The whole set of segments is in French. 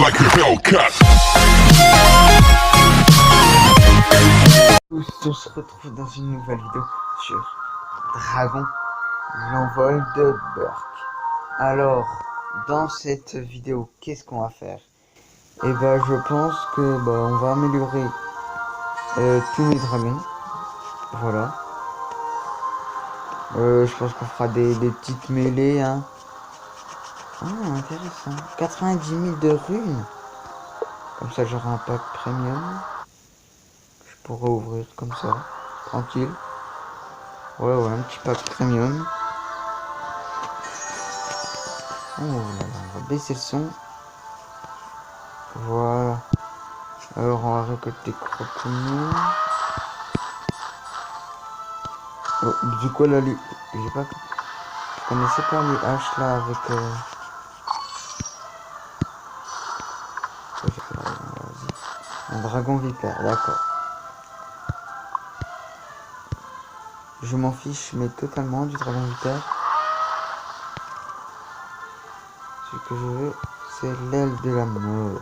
like a Hellcat. On se retrouve dans une nouvelle vidéo sur Dragon, l'envol de Burk. Alors, dans cette vidéo, qu'est-ce qu'on va faire? Et ben, je pense que on va améliorer tous les dragons. Voilà. Je pense qu'on fera des petites mêlées, hein. Ah, intéressant. 90 000 de runes. Comme ça, j'aurai un pack premium. Je pourrais ouvrir comme ça. Tranquille. Ouais, un petit pack premium. Oh là là, on va baisser le son. Voilà. Alors, on va récolter croquemont. Oh, du coup, là, j'ai pas... Je connaissais pas les haches là avec... Un dragon vipère, d'accord. Je m'en fiche, mais totalement du dragon vipère. Ce que je veux, c'est l'aile de la mort.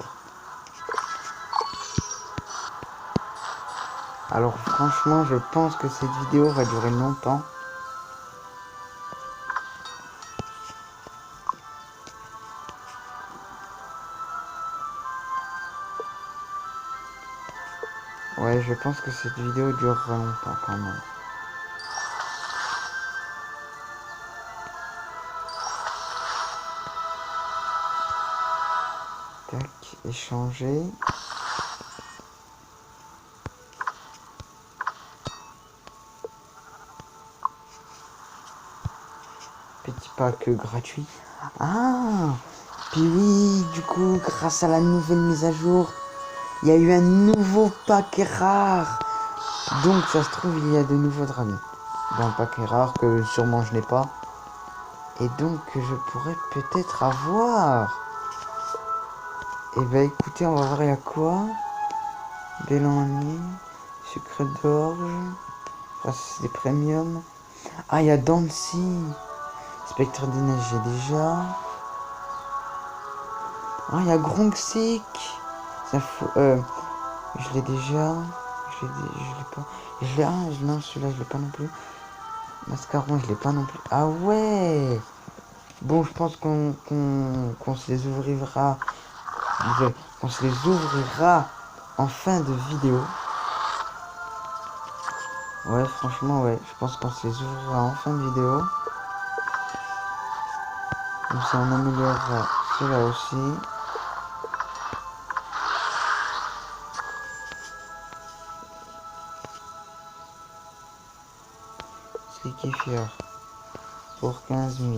Alors franchement, je pense que cette vidéo va durer longtemps. Ouais, je pense que cette vidéo durera longtemps quand même. Tac, échanger. Petit pack gratuit. Ah, puis oui, du coup, grâce à la nouvelle mise à jour, il y a eu un nouveau paquet rare. Donc ça se trouve, il y a de nouveaux dragons dans le paquet rare que sûrement je n'ai pas. Et donc je pourrais peut-être avoir. Et bah écoutez, on va voir il y a quoi. Bélanie, sucre d'orge. Ah, c'est des premiums. Ah, il y a Dancy. Spectre des neiges, j'ai déjà. Ah, il y a Gronxic. Ça fout. Je l'ai déjà. Je l'ai pas. Je l'ai. Ah, non, celui-là, je l'ai pas non plus. Mascaron, je l'ai pas non plus. Ah ouais. Bon, je pense qu'on se les ouvrira. On se les ouvrira en fin de vidéo. Ouais, franchement, ouais. Je pense qu'on se les ouvrira en fin de vidéo. Comme ça, on améliorera cela aussi. Slikifier pour 15 000.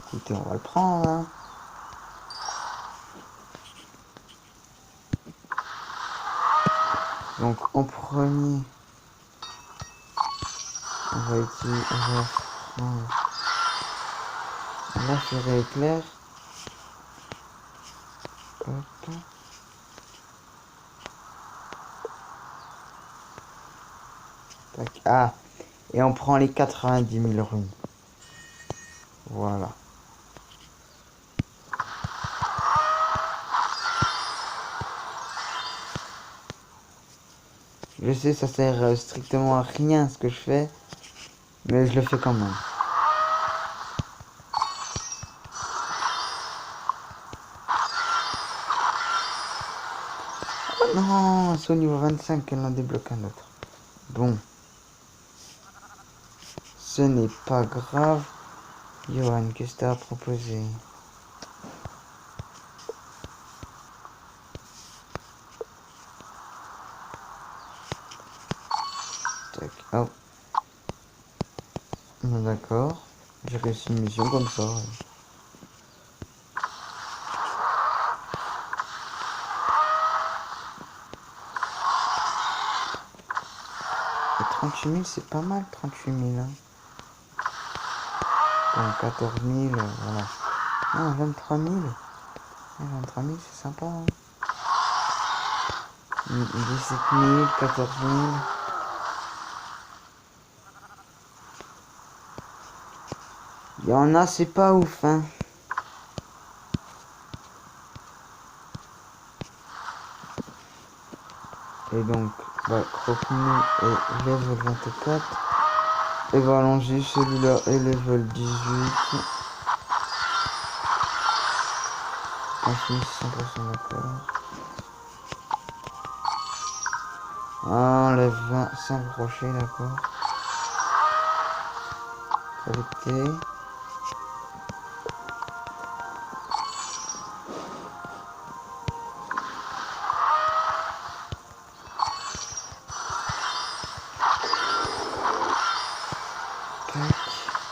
Écoutez, on va le prendre, hein. Donc, en premier, on va utiliser... La forêt éclair. Hop. Tac. Ah, et on prend les 90 000 runes. Voilà. Je sais, ça sert strictement à rien ce que je fais, mais je le fais quand même. Oh non, c'est au niveau 25 qu'elle en débloque un autre. Bon. Ce n'est pas grave. Johan, qu'est-ce que tu as à proposer? Tac, hop. D'accord. J'ai réussi une mission comme ça. Ouais. Et 38 000, c'est pas mal, 38 000. Hein. Bon, 14 000, voilà. Ah, 23 000. Ah, 23 000, c'est sympa. Hein. 17 000, 14 000. Il y en a, c'est pas ouf, hein. Et donc, bah, Croque-nous est level 24. Et bah, allons-y, celui-là est level 18. 1600% d'accord. Enlève 25 rochers, d'accord. Collecter.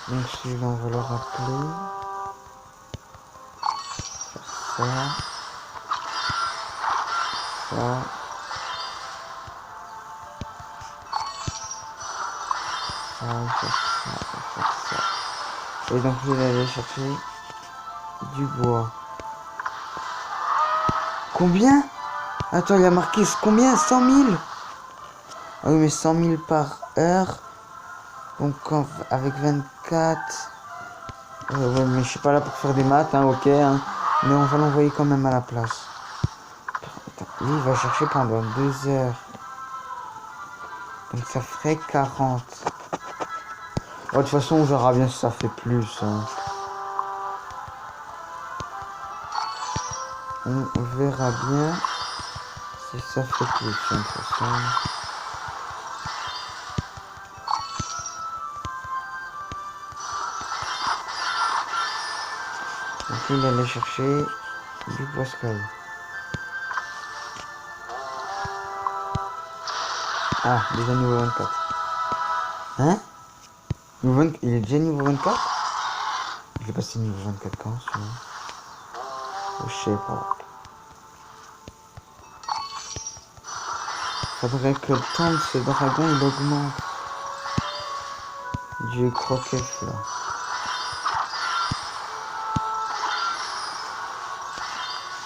Donc celui-là on va le rappeler. Faire ça. Ça. Faire ça. Et donc je vais aller chercher du bois. Combien? Attends, il a marqué combien? 100 000? Ah oui, mais 100 000 par heure. Donc avec 24. Ouais, mais je suis pas là pour faire des maths, hein, ok. Hein, mais on va l'envoyer quand même à la place. Attends, lui, il va chercher pendant 2 heures. Donc ça ferait 40. Oh, de toute façon, on verra bien si ça fait plus. Hein. On verra bien si ça fait plus. Hein, de toute façon. Donc il allait chercher du Pascal. Ah, déjà niveau 24. Hein? Niveau 20... Il est déjà niveau 24? Il est passé niveau 24 quand celui-là? Je sais pas. Faudrait que le temps de ce dragon il augmente. Du croquef là.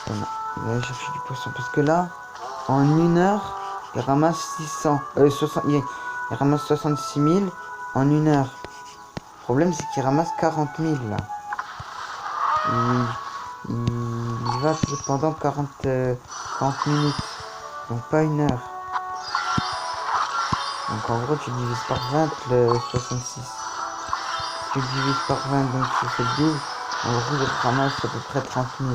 Voilà. Il va aller chercher du poisson. Parce que là, en 1 heure, il ramasse 60, il ramasse 66 000 en 1 heure. Le problème c'est qu'il ramasse 40 000 là. Il va pendant 40 minutes. Donc pas 1 heure. Donc en gros tu divises par 20 le 66. Tu divises par 20 donc tu fais 12. En gros il ramasse à peu près 30 000.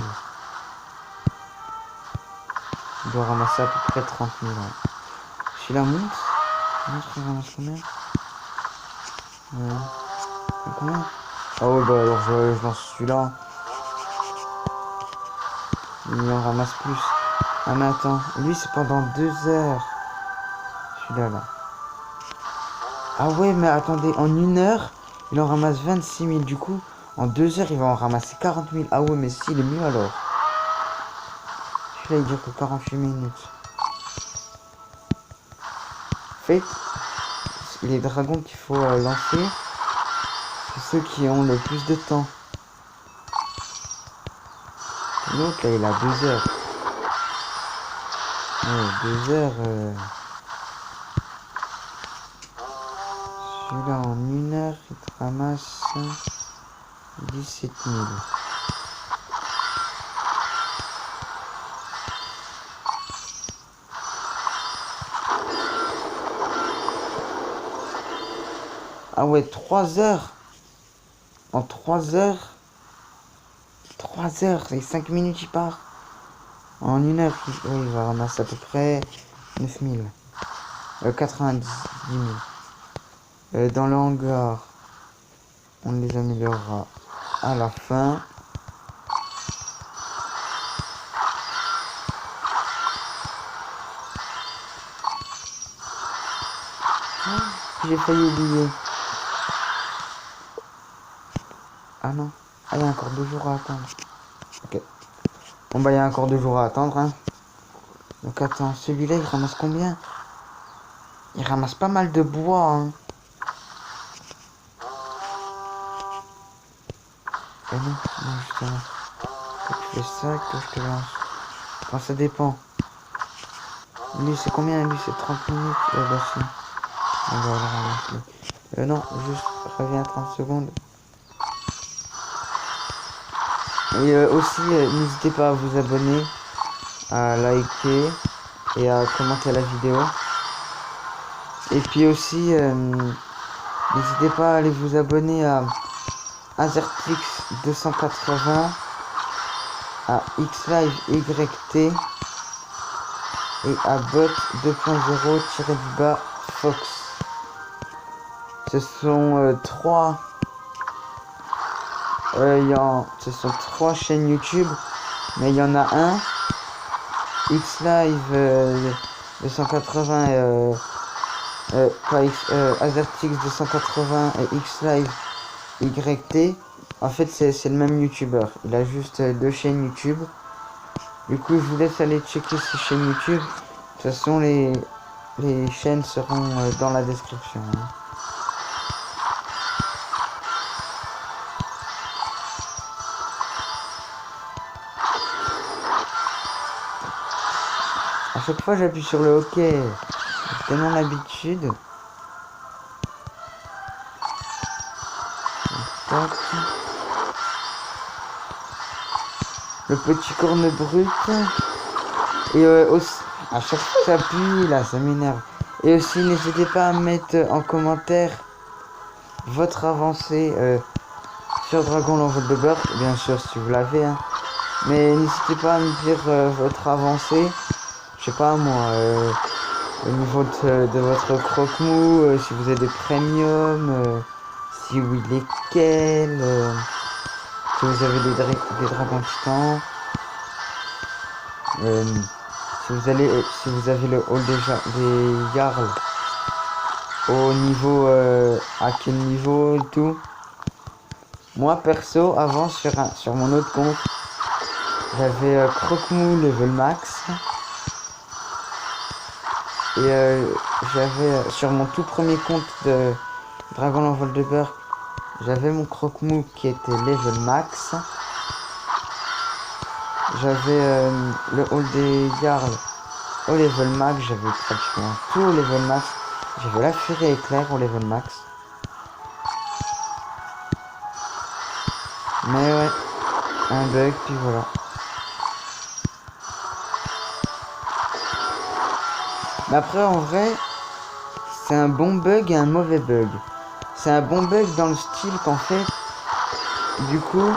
Il doit ramasser à peu près 30 000. Ouais. Si la montre il ramasse combien? Combien? Ah ouais bah alors je lance celui-là. Il en ramasse plus. Ah mais attends, lui c'est pendant 2 heures. Celui-là là. Ah ouais mais attendez, en 1 heure, il en ramasse 26 000. Du coup, en 2 heures, il va en ramasser 40 000. Ah ouais mais si, il est mieux alors. Celui-là il dure que 48 minutes. En fait, les dragons qu'il faut lancer, c'est ceux qui ont le plus de temps. L'autre là il a 2 heures. Ouais, 2 heures. Celui-là en 1 heure il te ramasse 17 000. Ah ouais, 3 heures. En 3 heures. 3 heures et 5 minutes il part. En 1 heure, il va ramasser à peu près 9 000. 90 000. Dans le hangar, on les améliorera à la fin. J'ai failli oublier. Ah non. Ah, il y a encore 2 jours à attendre. Ok. Bon bah il y a encore 2 jours à attendre. Hein. Donc attends, celui-là il ramasse combien? Il ramasse pas mal de bois. Hein. Non, justement. Que tu fais ça, que je te lance. Enfin, ça dépend. Lui, c'est combien? Lui, c'est 30 minutes. Bah, si. On va le ramasser. Non, juste reviens 30 secondes. Et aussi, n'hésitez pas à vous abonner, à liker et à commenter la vidéo. Et puis aussi, n'hésitez pas à aller vous abonner à Azertix 280, à Xlive YT et à Bot 2.0-Fox. Ce sont ce sont trois chaînes YouTube, mais il y en a un, Xlive 280 Azertix 280 et Xlive YT. En fait c'est le même youtubeur, il a juste deux chaînes YouTube. Du coup je vous laisse aller checker ces chaînes YouTube. De toute façon les chaînes seront dans la description. À chaque fois j'appuie sur le OK, j'ai tellement l'habitude. Le petit corne brut. Et aussi, à chaque fois j'appuie là, ça m'énerve. Et aussi n'hésitez pas à mettre en commentaire votre avancée sur Dragon l'envol de beurre, bien sûr si vous l'avez, hein. Mais n'hésitez pas à me dire votre avancée, je sais pas moi, au niveau de votre croque-mou, si vous avez des premiums, si oui lesquels, si vous avez des dragons titans, si vous avez le hall des Jarls, au niveau, à quel niveau et tout. Moi perso, avant sur mon autre compte, j'avais croque-mou level max. Et j'avais sur mon tout premier compte de Dragon l'envol de beurre, j'avais mon croque-mou qui était level max. J'avais le hall des Jarls au level max, j'avais pratiquement tout au level max. J'avais la furie éclair au level max. Mais ouais, un bug, puis voilà. Mais après en vrai, c'est un bon bug et un mauvais bug. C'est un bon bug dans le style qu'en fait, du coup,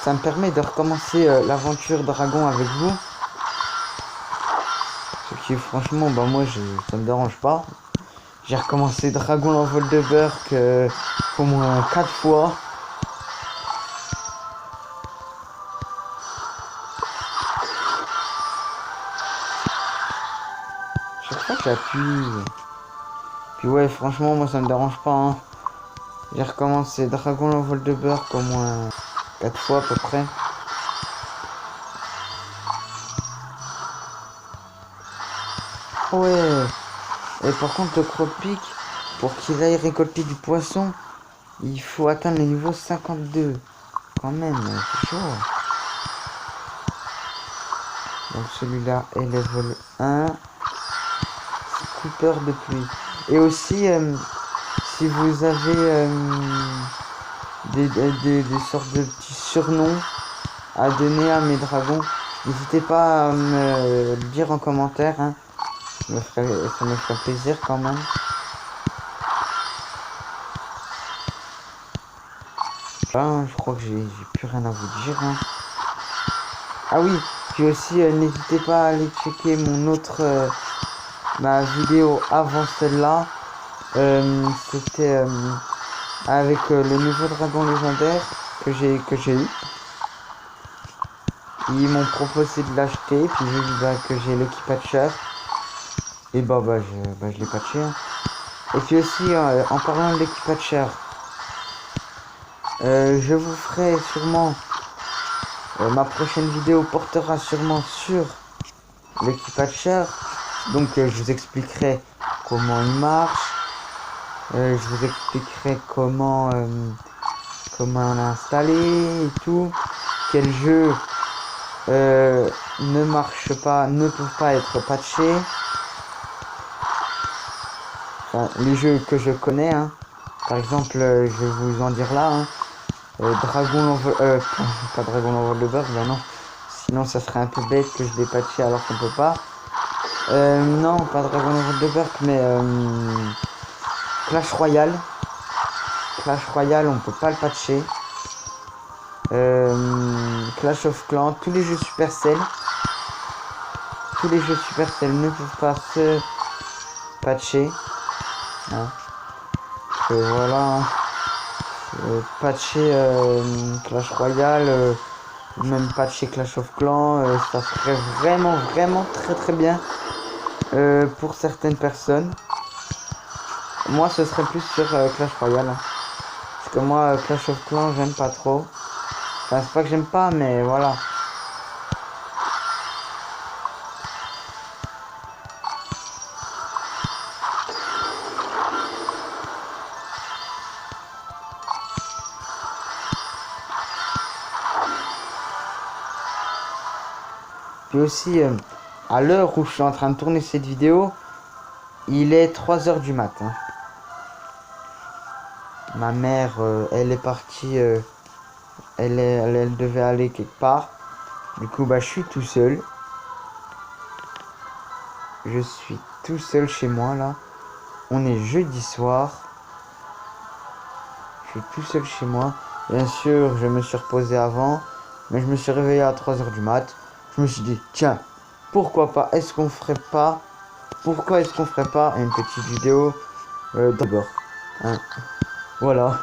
ça me permet de recommencer l'aventure dragon avec vous. Ce qui franchement, bah moi ça me dérange pas. J'ai recommencé Dragon l'envol de beurre au moins 4 fois. Chaque fois que j'appuie. Puis ouais, franchement, moi ça me dérange pas, hein. J'ai recommencé Dragon l'envol de beurre au moins 4 fois à peu près. Ouais. Et par contre le cropic, pour qu'il aille récolter du poisson, il faut atteindre le niveau 52. Quand même, c'est chaud. Donc celui-là est level 1. Cooper de pluie. Et aussi, si vous avez des sortes de petits surnoms à donner à mes dragons, n'hésitez pas à me le dire en commentaire, hein. Ça me ferait plaisir quand même. Enfin, je crois que j'ai plus rien à vous dire, hein. Ah oui, puis aussi n'hésitez pas à aller checker mon autre ma vidéo avant celle-là. C'était avec le nouveau dragon légendaire que j'ai eu. Ils m'ont proposé de l'acheter, puis vu que j'ai le patcher, et je l'ai patché, hein. Et puis aussi en parlant de l'équipatcher, je vous ferai sûrement ma prochaine vidéo portera sûrement sur l'équipatcher. Donc je vous expliquerai comment il marche, je vous expliquerai comment l'installer et tout, quel jeu ne marche pas, ne peut pas être patché. Enfin, les jeux que je connais, hein. Par exemple, je vais vous en dire là, hein. Dragon l'envol, pas Dragon l'envol de beurre, ben non. Sinon ça serait un peu bête que je l'ai patché alors qu'on peut pas. Non, pas Dragon World de Berk, mais Clash Royale. Clash Royale, on peut pas le patcher. Clash of Clans, tous les jeux Supercell. Tous les jeux Supercell ne peuvent pas se patcher. Hein. Voilà. Patcher Clash Royale, même patcher Clash of Clans, ça serait vraiment très bien pour certaines personnes. Moi, ce serait plus sur Clash Royale. Hein. Parce que moi, Clash of Clans, j'aime pas trop. Enfin, c'est pas que j'aime pas, mais voilà. Puis aussi, à l'heure où je suis en train de tourner cette vidéo, il est 3 h du matin. Ma mère, elle est partie, elle devait aller quelque part. Du coup, bah, je suis tout seul. Je suis tout seul chez moi, là. On est jeudi soir. Je suis tout seul chez moi. Bien sûr, je me suis reposé avant. Mais je me suis réveillé à 3 h du mat. Je me suis dit, tiens, pourquoi pas, pourquoi est-ce qu'on ferait pas une petite vidéo d'abord, hein. Voilà.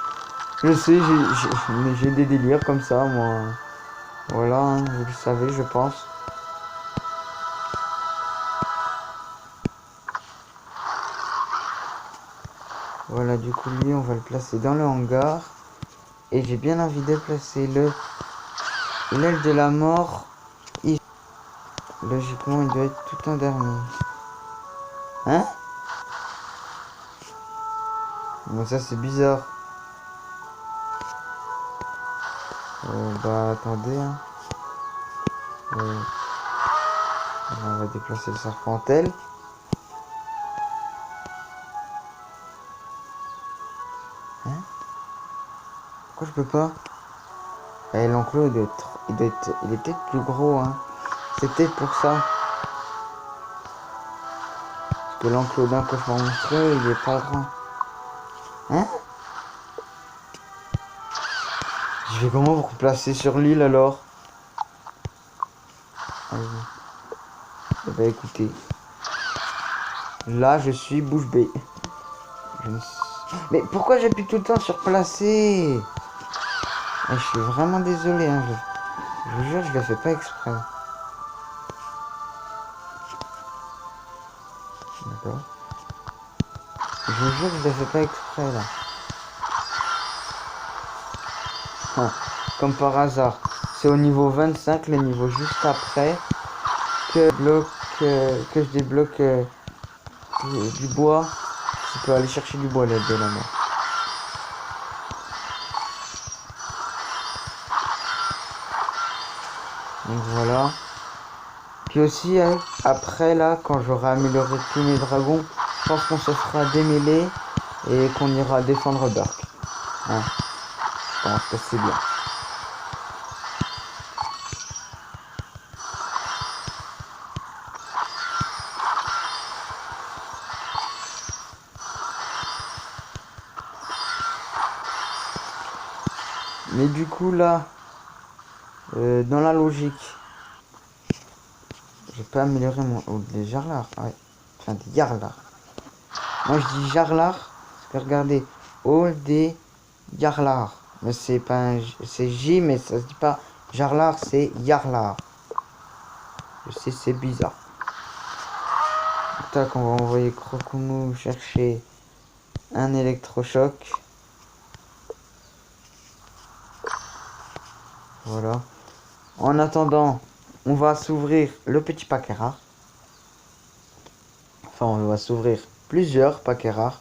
Je sais, j'ai des délires comme ça, moi. Voilà, hein, vous le savez, je pense. Voilà, du coup, lui, on va le placer dans le hangar. Et j'ai bien envie de placer l'aile de la mort ici. Logiquement, il doit être tout en dernier. Hein? Bon, ça, c'est bizarre. Bah, attendez, hein. On va déplacer le serpentel. Hein? Pourquoi je peux pas? Eh, l'enclos, il est peut-être plus gros, hein. C'est peut-être pour ça. Parce que l'enclos d'un cochon monstrueux, il est pas grand. Hein? Je vais comment vous replacer sur l'île alors? Eh ben écoutez. Là je suis bouche bée. Mais pourquoi j'appuie tout le temps sur placer? Je suis vraiment désolé, hein. Je vous jure, je le fais pas exprès. D'accord. Je vous jure, je le fais pas exprès là. Ah, comme par hasard. C'est au niveau 25, le niveau juste après, que je débloque du bois. Je peux aller chercher du bois là de la main. Donc voilà. Puis aussi, après là, quand j'aurai amélioré tous mes dragons, je pense qu'on se fera démêler et qu'on ira défendre Dark. Hein. Je pense que c'est bien. Mais du coup là, dans la logique, j'ai pas amélioré mon des jarlars, ouais. Enfin des yarlars. Moi je dis jarlar, parce que regardez, all des yarlars. Mais c'est pas un c'est J, mais ça se dit pas jarlar, c'est yarlar. Je sais, c'est bizarre. Tac, on va envoyer Crocoumou chercher un électrochoc. Voilà. En attendant, on va s'ouvrir le petit paquet rare. Enfin, on va s'ouvrir plusieurs paquets rares.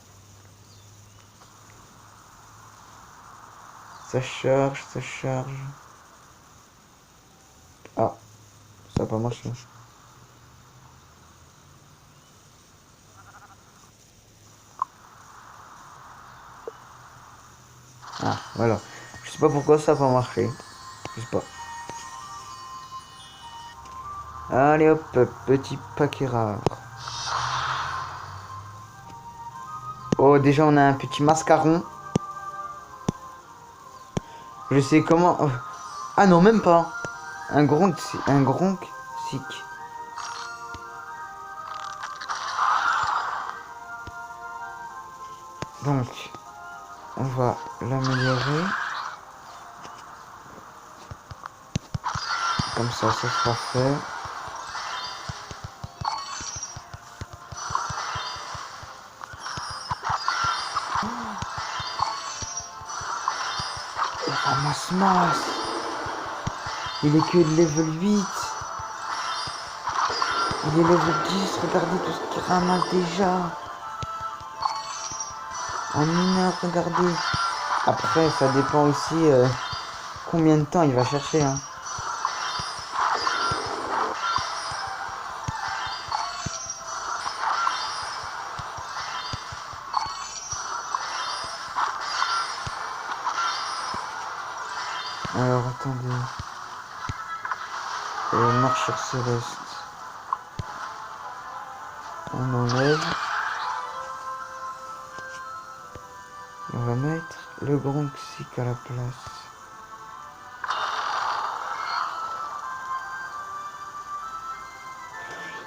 Ça charge, ça charge. Ah, ça n'a pas marché. Ah, voilà. Je sais pas pourquoi ça n'a pas marché. Je sais pas. Allez hop, petit paquet rare. Oh, déjà, on a un petit mascaron. Je sais comment... oh. Ah non, même pas. Un gronk sick. Donc, on va l'améliorer. Comme ça sera fait. Il ramasse masse. Il est que level 8. Il est level 10. Regardez tout ce qu'il ramasse déjà. En une heure, regardez. Après, ça dépend aussi combien de temps il va chercher. Hein. Alors, attendez. Marcheur céleste. On enlève. On va mettre le Gronxic à la place.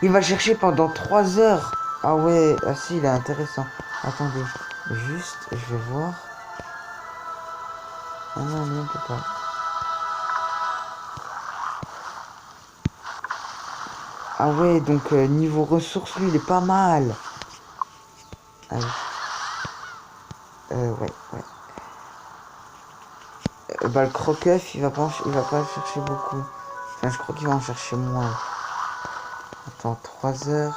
Il va chercher pendant 3 heures. Ah ouais, ah si, il est intéressant. Attendez, juste, je vais voir. Ah non, on peut pas. Ah ouais, donc niveau ressources, lui, il est pas mal. Ah oui. Ouais. Bah, le croqueuf, il va pas chercher beaucoup. Enfin, je crois qu'il va en chercher moins. Attends, 3 heures.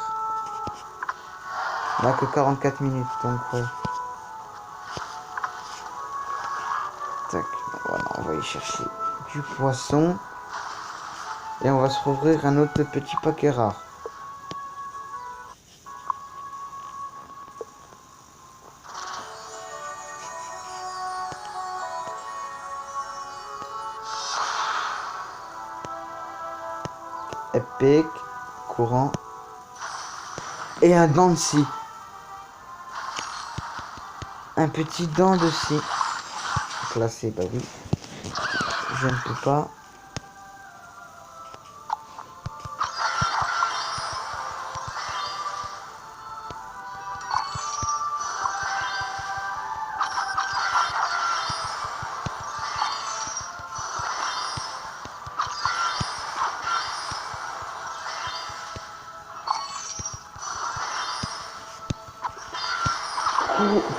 On a que 44 minutes, donc ouais. Tac, voilà, on va y chercher du poisson. Et on va se rouvrir un autre petit paquet rare. Epic, courant. Et un dent de scie. Un petit dent de scie. Classé, bah oui. Je ne peux pas.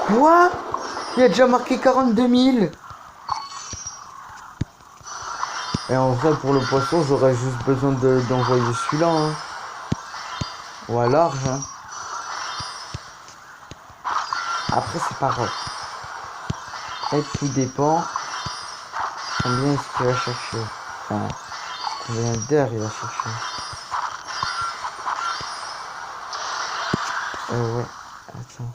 Quoi? Il a déjà marqué 42 000. Et en vrai, pour le poisson, j'aurais juste besoin d'envoyer celui-là. Hein. Ou à large. Hein. Après, c'est pas grave. Après, tout dépend. Combien est-ce qu'il va chercher? Enfin, combien d'heures il va chercher? Ouais. Attends.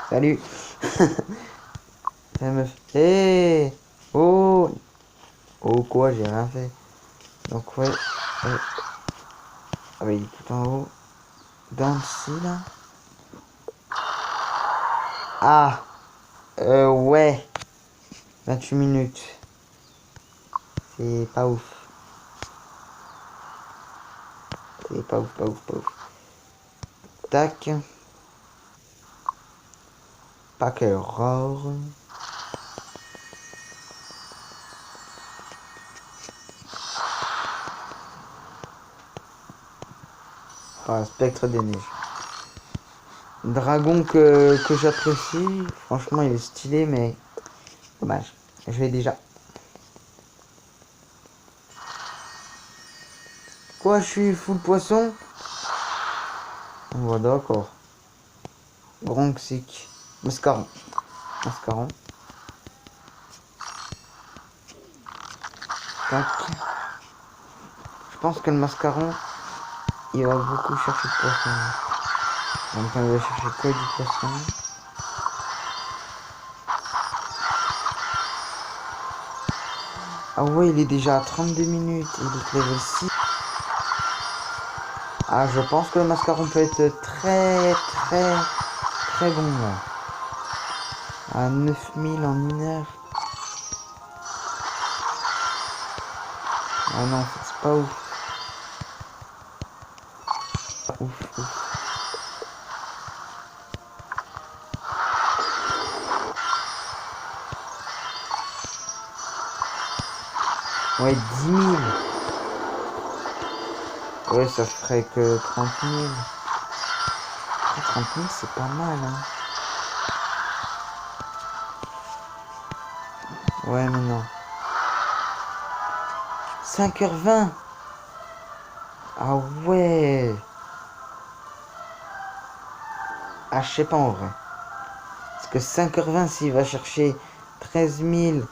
Salut. La meuf. Hé. Oh. Oh quoi, j'ai rien fait. Donc ouais. Ah bah il est tout en haut. Dans le ci là. Ah. Ouais. 28 minutes. C'est pas ouf. C'est pas ouf, pas ouf, pas ouf. Tac. Paquet rare. Ah, spectre des neiges. Dragon que j'apprécie. Franchement, il est stylé, mais dommage. Je l'ai déjà. Quoi, je suis full poisson? On va d'accord. Bronxic. Mascaron. Mascaron. Tac. Je pense que le mascaron, il va beaucoup chercher de poisson. Donc il va chercher que du poisson. Ah ouais, il est déjà à 32 minutes. Il est level 6. Ah, je pense que le mascaron peut être très bon là. À 9000 en 1 heure. Ah non, c'est pas ouf. Pas ouf, ouf. Ouais, 10 000. Ouais, ça ferait que 30 000. 30 000, c'est pas mal, hein. Ouais, mais non. 5h20. Ah ouais. Ah, je sais pas en vrai. Parce que 5h20, s'il va chercher 13 000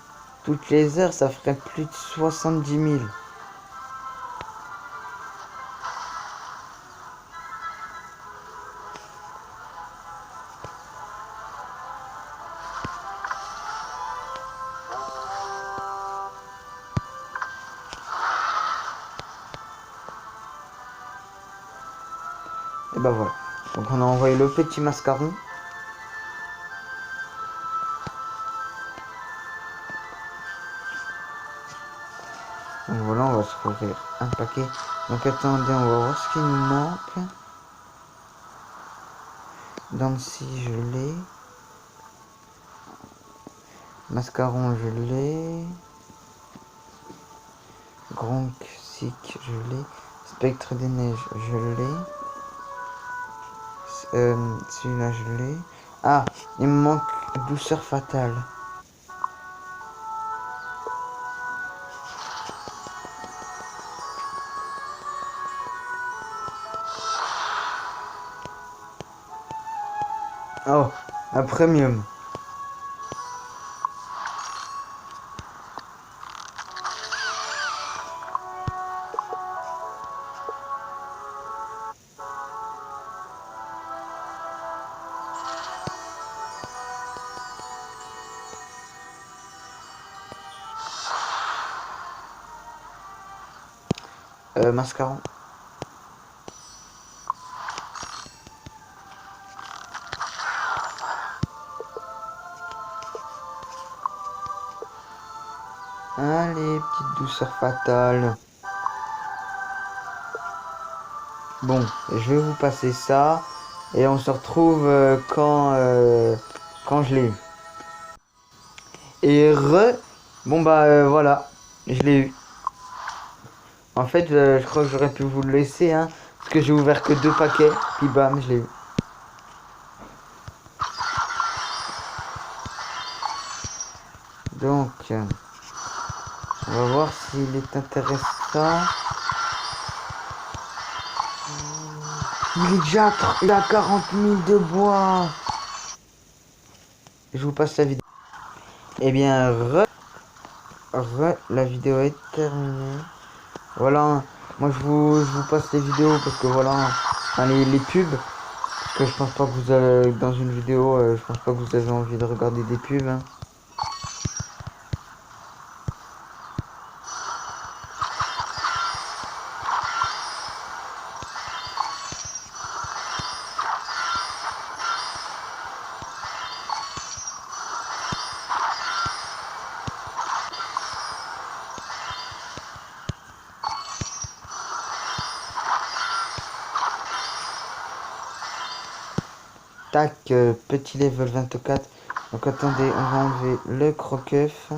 toutes les heures, ça ferait plus de 70 000. Et bah voilà. Donc on a envoyé le petit mascaron. Donc voilà, on va se rouvrir un paquet. Donc attendez, on va voir ce qui nous manque. Dancy, je l'ai. Mascaron, je l'ai. Gronk, Sick, je l'ai. Spectre des neiges, je l'ai. Celui-là, je l'ai. Ah, il me manque douceur fatale. Oh, un premium. Mascaron. Allez, petite douceur fatale. Bon, je vais vous passer ça. Et on se retrouve quand je l'ai eu. Et bon bah voilà, je l'ai eu. En fait, je crois que j'aurais pu vous le laisser, hein. Parce que j'ai ouvert que 2 paquets. Puis bam, je l'ai eu. Donc, on va voir s'il est intéressant. Il est déjà il a 40 000 de bois. Je vous passe la vidéo. Eh bien, la vidéo est terminée. Voilà, moi je vous passe les vidéos parce que voilà, enfin, les pubs. Parce que je pense pas que vous avez, dans une vidéo, je pense pas que vous avez envie de regarder des pubs, hein. Tac, petit level 24. Donc attendez, on va enlever le croqueuf.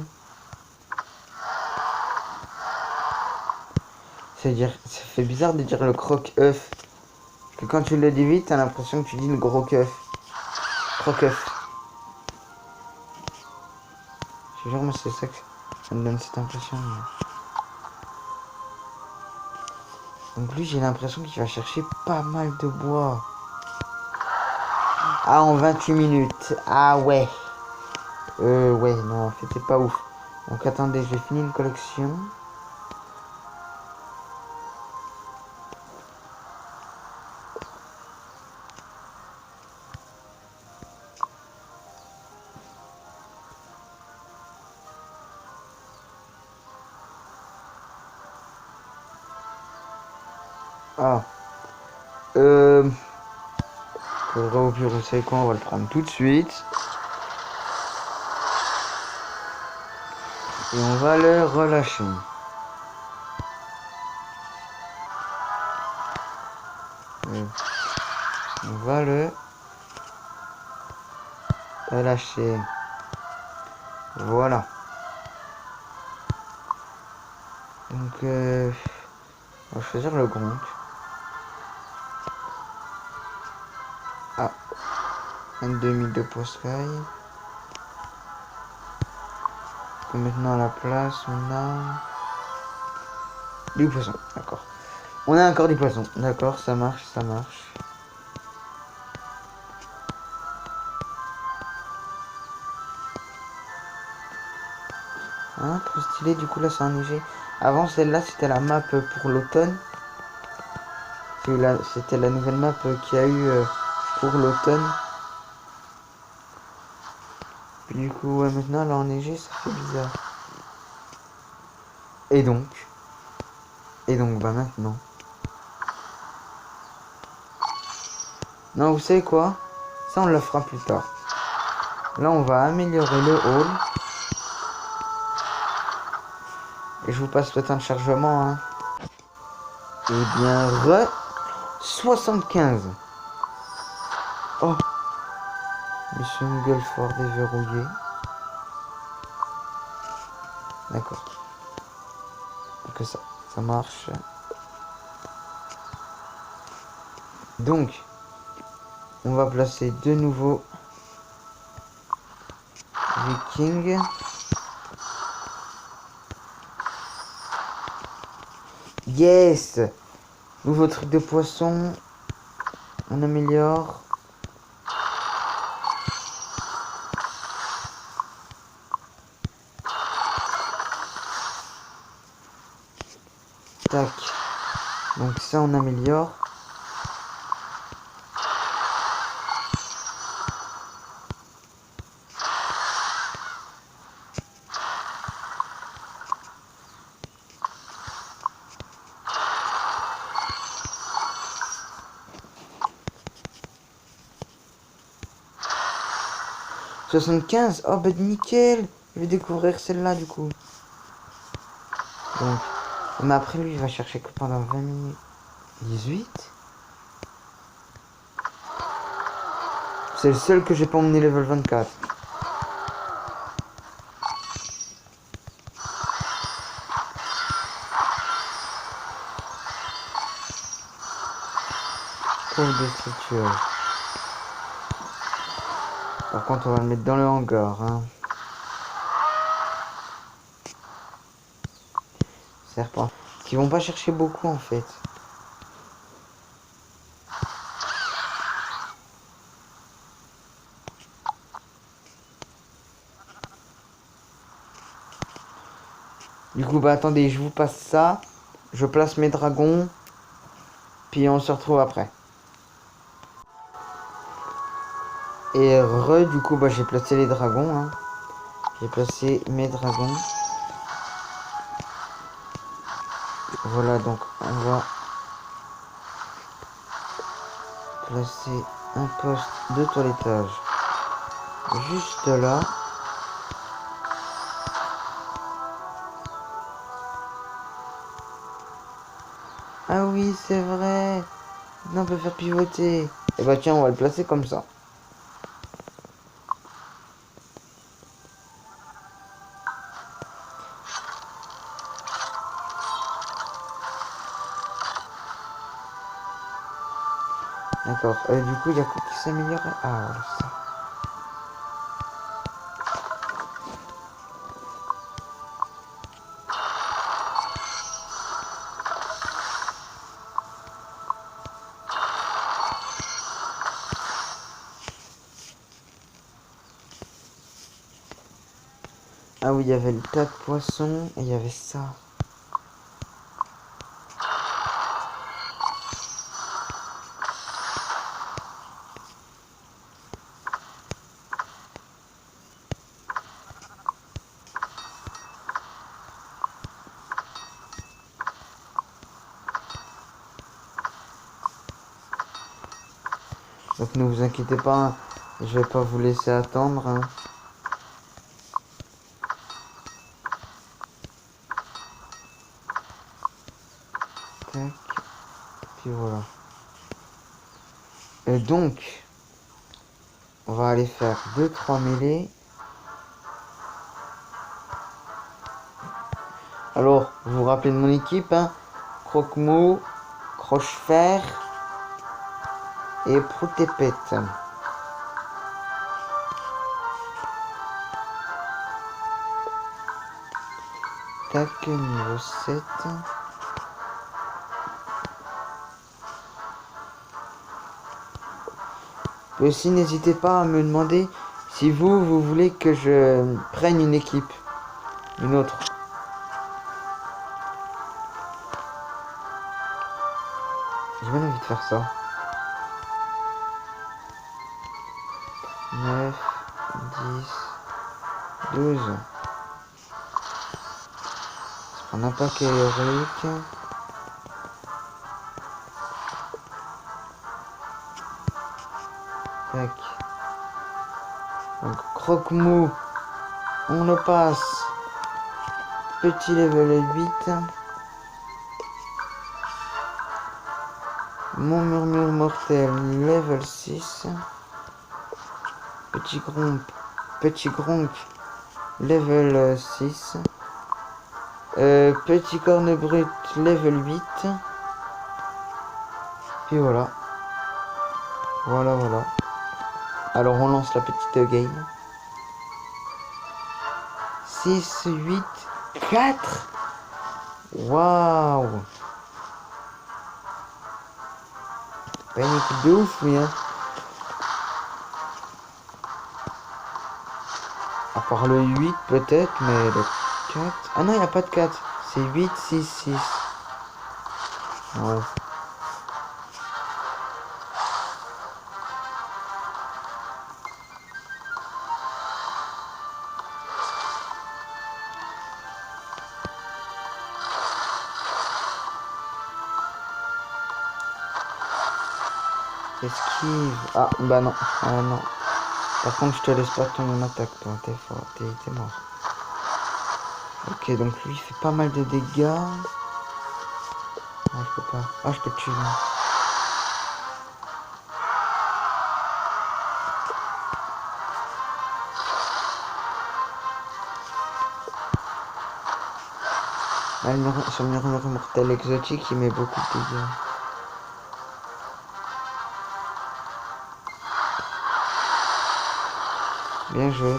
C'est-à-dire, ça fait bizarre de dire le croque-œuf. Parce que quand tu le dis vite, t'as l'impression que tu dis le gros keuf. Croque-œuf. Je te jure, moi c'est ça que ça me donne cette impression. Donc lui, j'ai l'impression qu'il va chercher pas mal de bois. Ah, en 28 minutes. Ah ouais. Ouais, non, en fait, c'est pas ouf. Donc attendez, j'ai fini une collection. Ah. Faudrait au pire, vous savez quoi, on va le prendre tout de suite. Et on va le relâcher. On va le relâcher. Voilà. Donc, on va choisir le Gronk. Ah, un demi de Poskai. Maintenant à la place, on a du poisson. D'accord. On a encore du poisson. D'accord, ça marche, ça marche. Hein, trop stylé. Du coup là, c'est enneigé. Avant celle-là, c'était la map pour l'automne. C'était la nouvelle map qu'il y a eu pour l'automne. Puis du coup, ouais, maintenant, là, enneigé, ça fait bizarre. Et donc, bah maintenant. Non, vous savez quoi? Ça, on le fera plus tard. Là, on va améliorer le hall. Et je vous passe le temps de chargement. Hein. Et bien, 75. Oh. Mission Gulford déverrouillé. D'accord. Que ça marche. Donc, on va placer de nouveau Viking. Yes! Nouveau truc de poisson. On améliore. Tac. Donc ça, on améliore. « 75. Oh, bah nickel. Je vais découvrir celle-là, du coup. Donc, mais après, lui, il va chercher que pendant 20 minutes. 18. C'est le seul que j'ai pas emmené level 24. Pauvre destructueux. Par contre, on va le mettre dans le hangar. Hein. Serpent. Ils vont pas chercher beaucoup, en fait. Du coup, bah attendez, je vous passe ça. Je place mes dragons. Puis on se retrouve après. Et du coup, bah j'ai placé les dragons. Hein. J'ai placé mes dragons. Voilà, donc on va placer un poste de toilettage juste là. Ah oui, c'est vrai. Maintenant, on peut faire pivoter. Et bah tiens, on va le placer comme ça. D'accord. Du coup, il y a quoi qui s'améliore? Ah, voilà ça. Ah oui, il y avait le tas de poissons et il y avait ça. Donc ne vous inquiétez pas, je vais pas vous laisser attendre. Hein. Tac. Puis voilà. Et donc, on va aller faire 2-3 mêlées. Alors, vous vous rappelez de mon équipe, hein? Croque-mou, Croche-fer et Prout-et-Pète. Tac, niveau 7. Et aussi, n'hésitez pas à me demander si vous voulez que je prenne une équipe. Une autre. J'ai bien envie de faire ça. 9, 10, 12. On a pas héroïque. Tac. Donc croque-mou. On le passe. Petit level 8. Mon murmure mortel level 6. Petit gronk level 6. Petit corne brut level 8. Puis voilà. Voilà. Alors on lance la petite game. 6, 8, 4. Waouh. Pas une équipe de ouf, oui, hein. À part le 8 peut-être, mais le 4... Ah non, il n'y a pas de 4. C'est 8, 6, 6. Ouais. Esquive. Ah, bah non. Ah non. Par contre, je te laisse pas ton attaque, toi. T'es fort. T'es mort. Ok, donc lui, il fait pas mal de dégâts. Ah, je peux pas. Ah, je peux te tuer. Ah, sur le murmure mortel exotique, il met beaucoup de dégâts. Bien joué.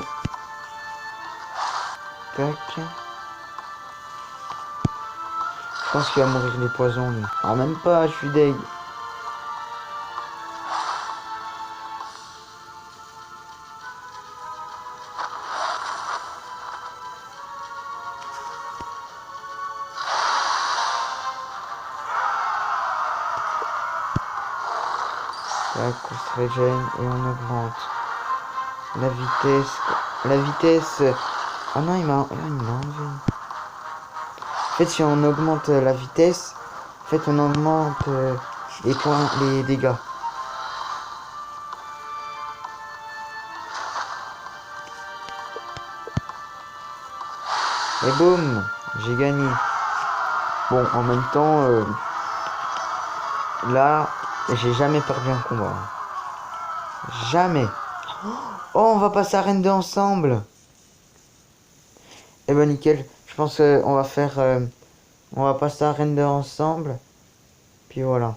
Tac. Je pense qu'il va mourir les poisons, lui. Ah, même pas, je suis deg. Tac, on se régène et on augmente la vitesse. La vitesse. Ah non, il m'a enlevé. En fait, si on augmente la vitesse, en fait, on augmente les points, les dégâts. Et boum, j'ai gagné. Bon, en même temps, là, j'ai jamais perdu un combat. Jamais. Oh, on va passer à Reine 2 ensemble. Eh ben nickel. Je pense qu'on va faire... on va passer à Reine 2 ensemble. Puis voilà.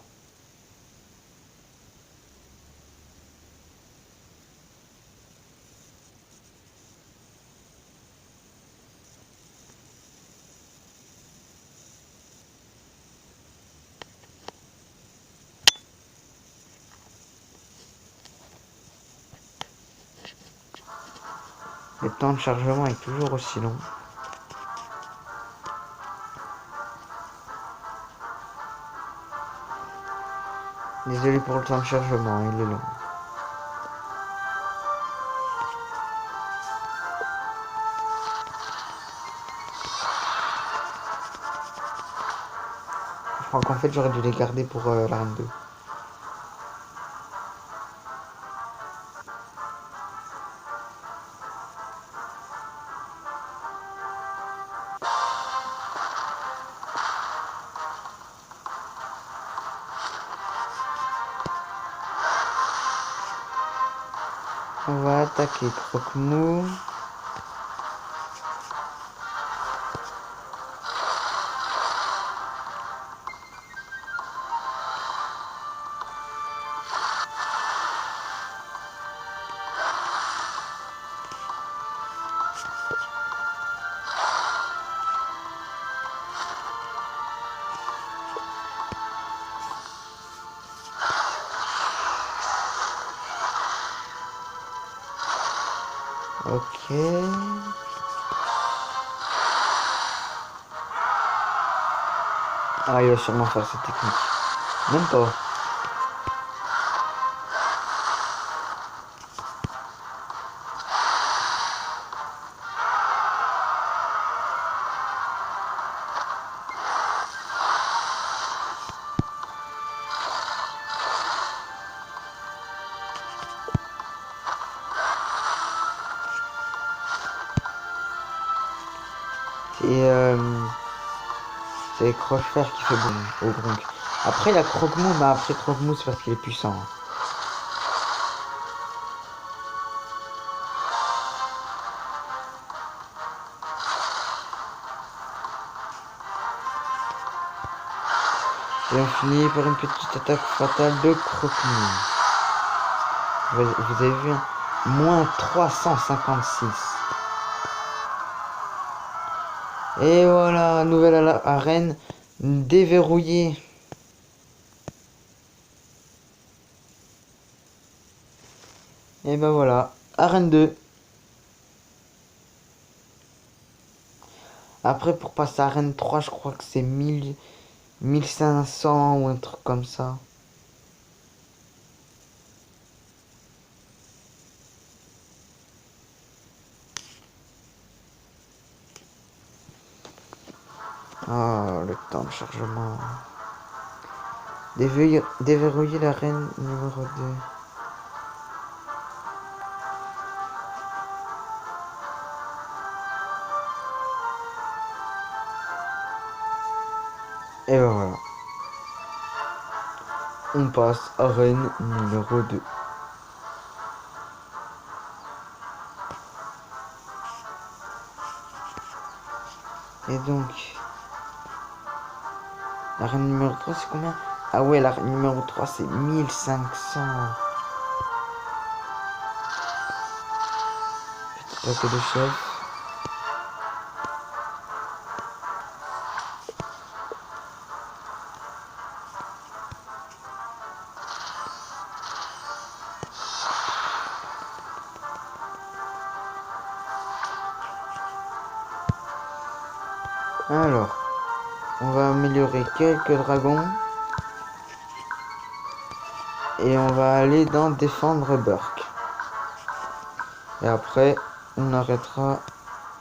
Le temps de chargement est toujours aussi long. Désolé pour le temps de chargement, il est long. Je crois qu'en fait j'aurais dû les garder pour la Reine 2. On va attaquer Croque-Mou. Ok. Ah, il va sûrement faire cette technique. Même pas. C'est Crochefer qui fait bon au Gronk. Après, il y a Croque-Mou, mais après Croque-Mou, c'est parce qu'il est puissant. Et on finit par une petite attaque fatale de Croque-Mou. Vous avez vu, hein, moins 356. Et voilà, nouvelle arène déverrouillée. Et ben voilà, arène 2. Après, pour passer à arène 3, je crois que c'est 1500 ou un truc comme ça. Ah, le temps de chargement. Déverrouiller l'arène numéro 2. Et ben voilà. On passe à arène numéro 2. Et donc, l'arène numéro 3, c'est combien? Ah ouais, l'arène numéro 3, c'est 1500. Petit paquet de chef. Alors, on va améliorer quelques dragons. Et on va aller dans défendre Burk. Et après, on arrêtera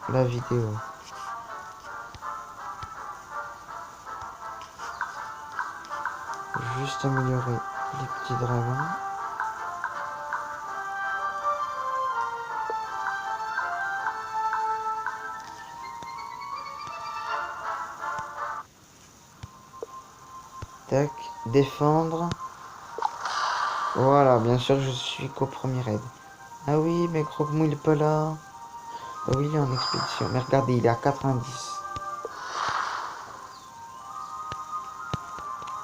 la vidéo. Juste améliorer les petits dragons. Tac, défendre. Voilà, bien sûr, je suis qu'au premier raid. Ah oui, mais Croque-Mou, il est pas là. Ah oui, il est en expédition. Mais regardez, il est à 90.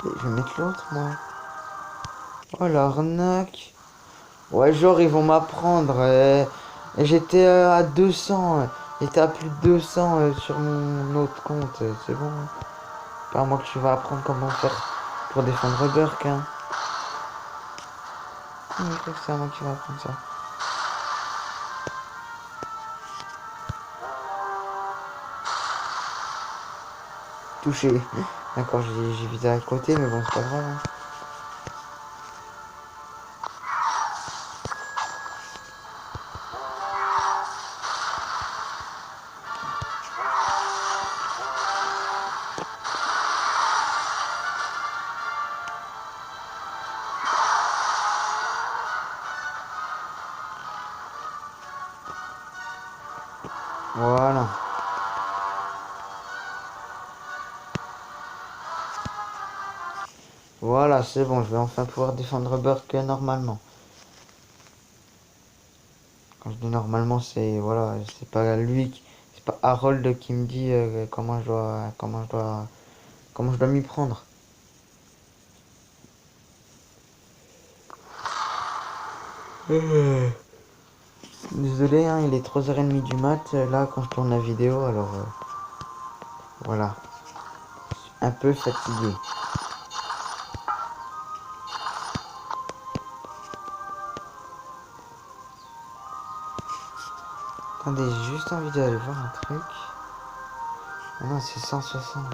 Et je vais mettre l'autre, moi. Oh, l'arnaque. Ouais, genre, ils vont m'apprendre. J'étais à 200. J'étais à plus de 200 sur mon autre compte. C'est bon. Pas moi que tu vas apprendre comment faire pour défendre Burk, hein. Je crois que c'est à moi que tu vas apprendre ça. Touché. D'accord, j'ai visé à côté, mais bon, c'est pas grave. Hein. Voilà. Voilà, c'est bon, je vais enfin pouvoir défendre Burk normalement. Quand je dis normalement, c'est voilà, c'est pas lui, c'est pas Harold qui me dit comment je dois m'y prendre. Désolé, hein, il est 3h30 du mat là quand je tourne la vidéo, alors voilà, un peu fatigué. Attendez, j'ai juste envie d'aller voir un truc. Ah non, c'est 160.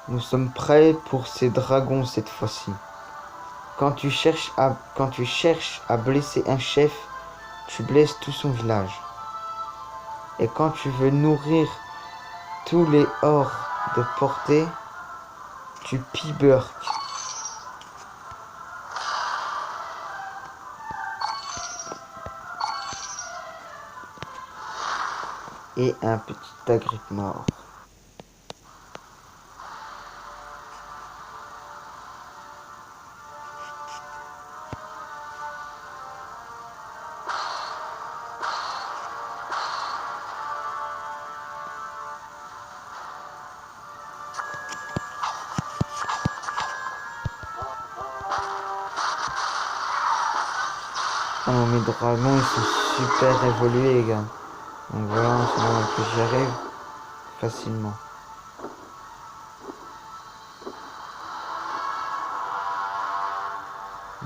Nous sommes prêts pour ces dragons cette fois-ci. Quand tu cherches à blesser un chef, tu blesses tout son village. Et quand tu veux nourrir tous les hors de portée, tu piburques. Et un petit agrippe mort. Oh, mes dragons, ils sont super évolués, les gars. Donc voilà, en ce moment que j'y arrive facilement.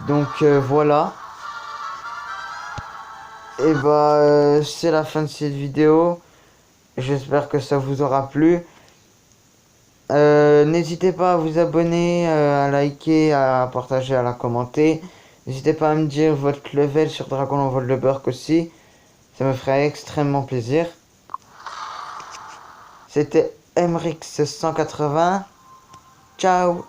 Donc voilà. Et bah c'est la fin de cette vidéo. J'espère que ça vous aura plu. N'hésitez pas à vous abonner, à liker, à partager, à la commenter. N'hésitez pas à me dire votre level sur Dragon Envol de Burk aussi. Ça me ferait extrêmement plaisir. C'était Emrix 180. Ciao.